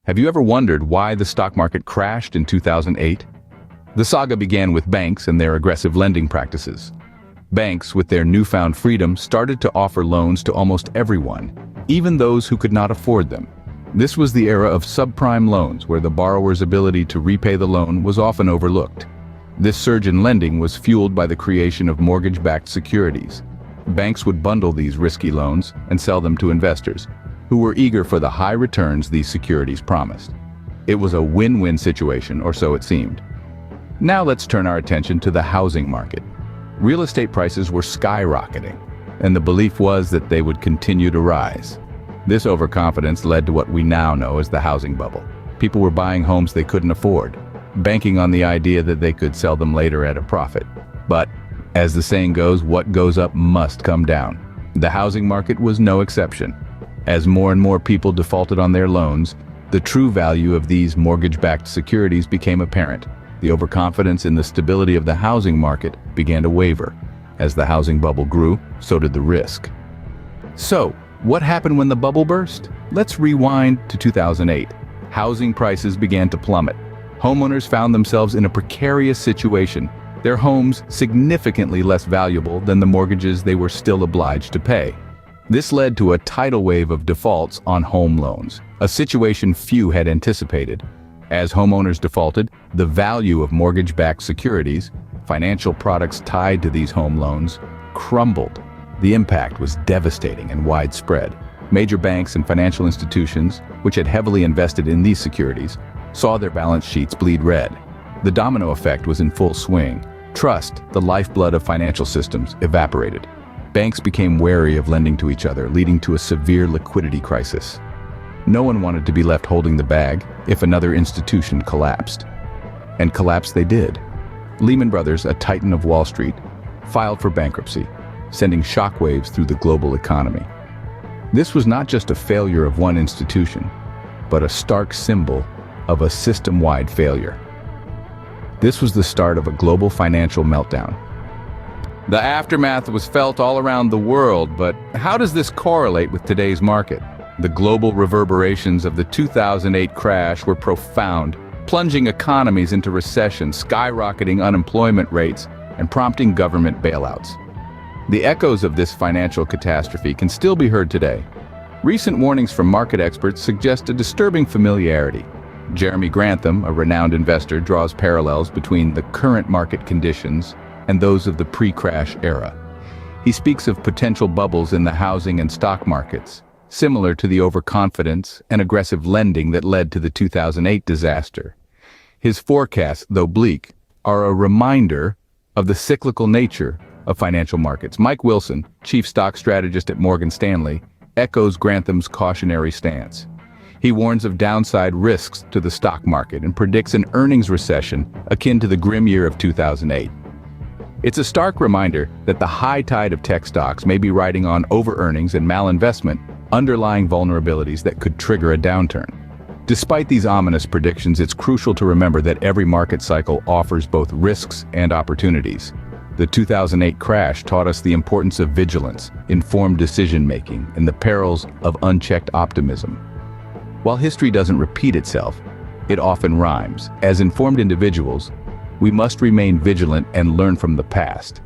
Have you ever wondered why the stock market crashed in 2008? The saga began with banks and their aggressive lending practices. Banks, with their newfound freedom, started to offer loans to almost everyone, even those who could not afford them. This was the era of subprime loans, where the borrower's ability to repay the loan was often overlooked. This surge in lending was fueled by the creation of mortgage-backed securities. Banks would bundle these risky loans and sell them to investors, who were eager for the high returns these securities promised. It was a win-win situation, or so it seemed. Now let's turn our attention to the housing market. Real estate prices were skyrocketing, and the belief was that they would continue to rise. This overconfidence led to what we now know as the housing bubble. People were buying homes they couldn't afford, banking on the idea that they could sell them later at a profit. But, as the saying goes, what goes up must come down. The housing market was no exception. As more and more people defaulted on their loans, the true value of these mortgage-backed securities became apparent. The overconfidence in the stability of the housing market began to waver. As the housing bubble grew, so did the risk. So, what happened when the bubble burst? Let's rewind to 2008. Housing prices began to plummet. Homeowners found themselves in a precarious situation, their homes significantly less valuable than the mortgages they were still obliged to pay. This led to a tidal wave of defaults on home loans, a situation few had anticipated. As homeowners defaulted, the value of mortgage-backed securities, financial products tied to these home loans, crumbled. The impact was devastating and widespread. Major banks and financial institutions, which had heavily invested in these securities, saw their balance sheets bleed red. The domino effect was in full swing. Trust, the lifeblood of financial systems, evaporated. Banks became wary of lending to each other, leading to a severe liquidity crisis. No one wanted to be left holding the bag if another institution collapsed. And collapse they did. Lehman Brothers, a titan of Wall Street, filed for bankruptcy, sending shockwaves through the global economy. This was not just a failure of one institution, but a stark symbol of a system-wide failure. This was the start of a global financial meltdown. The aftermath was felt all around the world, but how does this correlate with today's market? The global reverberations of the 2008 crash were profound, plunging economies into recession, skyrocketing unemployment rates, and prompting government bailouts. The echoes of this financial catastrophe can still be heard today. Recent warnings from market experts suggest a disturbing familiarity. Jeremy Grantham, a renowned investor, draws parallels between the current market conditions and those of the pre-crash era. He speaks of potential bubbles in the housing and stock markets, similar to the overconfidence and aggressive lending that led to the 2008 disaster. His forecasts, though bleak, are a reminder of the cyclical nature of financial markets. Mike Wilson, chief stock strategist at Morgan Stanley, echoes Grantham's cautionary stance. He warns of downside risks to the stock market and predicts an earnings recession akin to the grim year of 2008. It's a stark reminder that the high tide of tech stocks may be riding on over-earnings and malinvestment, underlying vulnerabilities that could trigger a downturn. Despite these ominous predictions, it's crucial to remember that every market cycle offers both risks and opportunities. The 2008 crash taught us the importance of vigilance, informed decision-making, and the perils of unchecked optimism. While history doesn't repeat itself, it often rhymes. As informed individuals, we must remain vigilant and learn from the past.